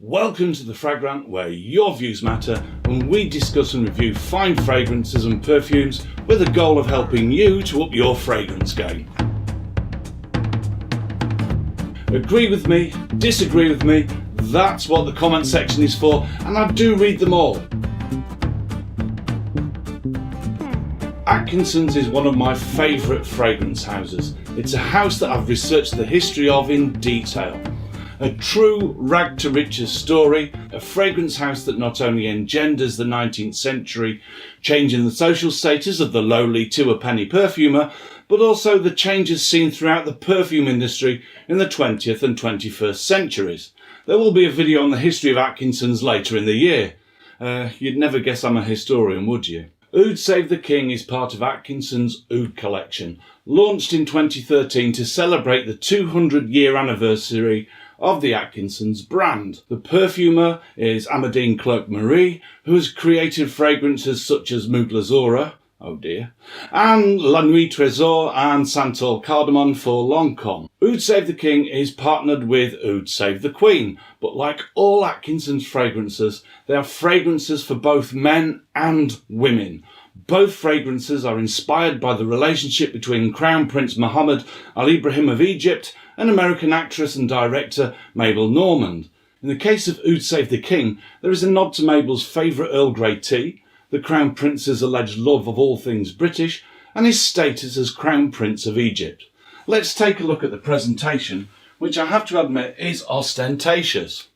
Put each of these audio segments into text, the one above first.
Welcome to the Fragrant, where your views matter and we discuss and review fine fragrances and perfumes with the goal of helping you to up your fragrance game. Agree with me, disagree with me, that's what the comment section is for, and I do read them all. Atkinson's is one of my favourite fragrance houses. It's a house that I've researched the history of in detail. A true rag to riches story, a fragrance house that not only engenders the 19th century, changing the social status of the lowly to a penny perfumer, but also the changes seen throughout the perfume industry in the 20th and 21st centuries. There will be a video on the history of Atkinson's later in the year. You'd never guess I'm a historian, would you? Oud Save The King is part of Atkinson's Oud collection, launched in 2013 to celebrate the 200-year anniversary of the Atkinson's brand. The perfumer is Amandine Clerc-Marie, who has created fragrances such as Mugler, oh dear, and Nuit, Tresor and Santal Kardamon for Lancôme. Oud Save The King is partnered with Oud Save The Queen, but like all Atkinson's fragrances, they are fragrances for both men and women. Both fragrances are inspired by the relationship between Crown Prince Mohammed Al Ibrahim of Egypt and American actress and director Mabel Normand. In the case of Oud Save The King, there is a nod to Mabel's favourite Earl Grey tea, the Crown Prince's alleged love of all things British, and his status as Crown Prince of Egypt. Let's take a look at the presentation, which I have to admit is ostentatious.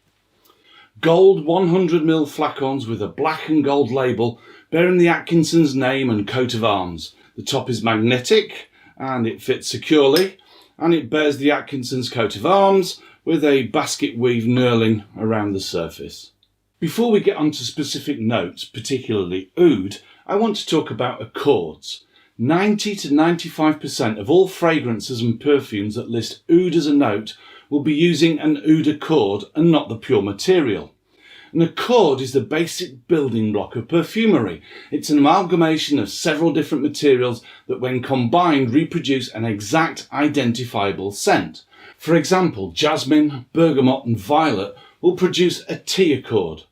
Gold 100ml flacons with a black and gold label bearing the Atkinson's name and coat of arms. The top is magnetic and it fits securely, and it bears the Atkinson's coat of arms with a basket weave knurling around the surface. Before we get on to specific notes, particularly oud, I want to talk about accords. 90 to 95% of all fragrances and perfumes that list oud as a note will be using an oud accord and not the pure material. An accord is the basic building block of perfumery. It's an amalgamation of several different materials that when combined reproduce an exact identifiable scent. For example, jasmine, bergamot and violet will produce a tea accord.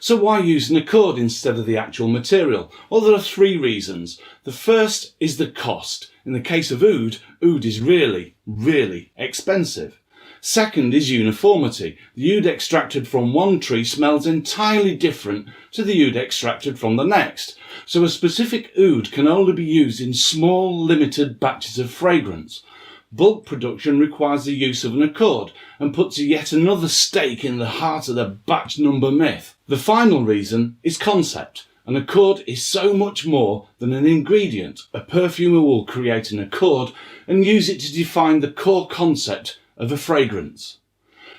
So why use an accord instead of the actual material? Well, there are three reasons. The first is the cost. In the case of oud is really, really expensive. Second is uniformity. The oud extracted from one tree smells entirely different to the oud extracted from the next. So a specific oud can only be used in small, limited batches of fragrance. Bulk production requires the use of an accord and puts yet another stake in the heart of the batch number myth. The final reason is concept. An accord is so much more than an ingredient. A perfumer will create an accord and use it to define the core concept of a fragrance.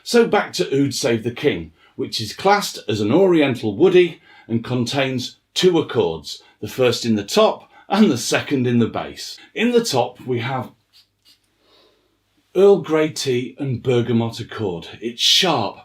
So back to Oud Save The King, which is classed as an oriental woody and contains two accords, the first in the top and the second in the base. In the top we have Earl Grey tea and bergamot accord. It's sharp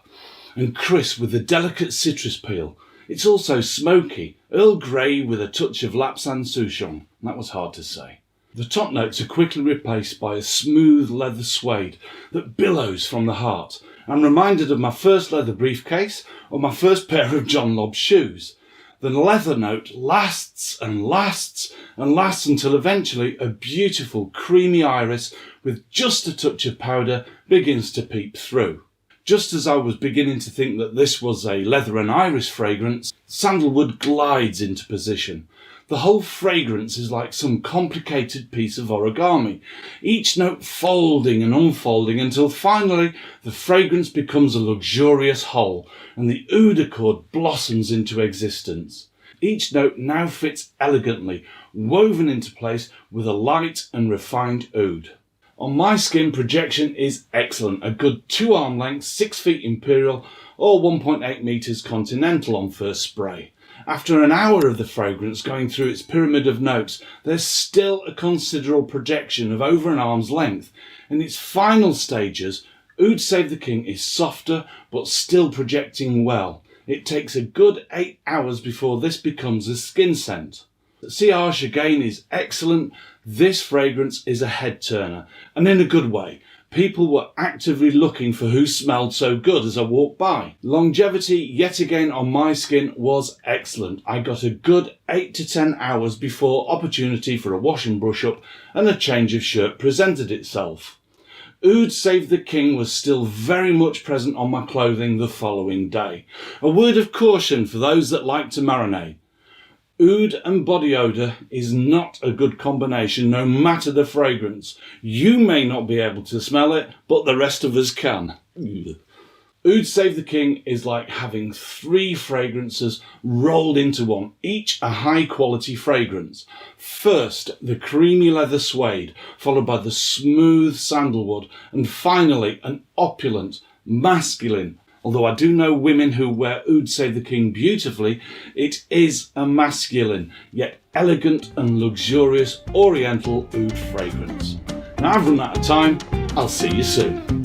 and crisp with a delicate citrus peel. It's also smoky, Earl Grey with a touch of Lapsang Souchong. That was hard to say. The top notes are quickly replaced by a smooth leather suede that billows from the heart. I'm reminded of my first leather briefcase or my first pair of John Lobb shoes. The leather note lasts and lasts and lasts until eventually a beautiful creamy iris with just a touch of powder begins to peep through. Just as I was beginning to think that this was a leather and iris fragrance, sandalwood glides into position. The whole fragrance is like some complicated piece of origami, each note folding and unfolding until finally the fragrance becomes a luxurious whole and the oud accord blossoms into existence. Each note now fits elegantly, woven into place with a light and refined oud. On my skin, projection is excellent, a good 2 arm lengths, 6 feet imperial or 1.8 meters continental on first spray. After an hour of the fragrance going through its pyramid of notes, there's still a considerable projection of over an arm's length. In its final stages, Oud Save The King is softer but still projecting well. It takes a good 8 hours before this becomes a skin scent. The sillage again is excellent. This fragrance is a head turner, and in a good way. People were actively looking for who smelled so good as I walked by. Longevity, yet again on my skin, was excellent. I got a good 8 to 10 hours before opportunity for a wash and brush up and a change of shirt presented itself. Oud Save The King was still very much present on my clothing the following day. A word of caution for those that like to marinate. Oud and body odour is not a good combination no matter the fragrance. You may not be able to smell it, but the rest of us can. Oud Save The King is like having 3 fragrances rolled into one, each a high quality fragrance. First, the creamy leather suede, followed by the smooth sandalwood, and finally an opulent, masculine. Although I do know women who wear Oud Save The King beautifully, it is a masculine, yet elegant and luxurious oriental oud fragrance. Now I've run out of time, I'll see you soon.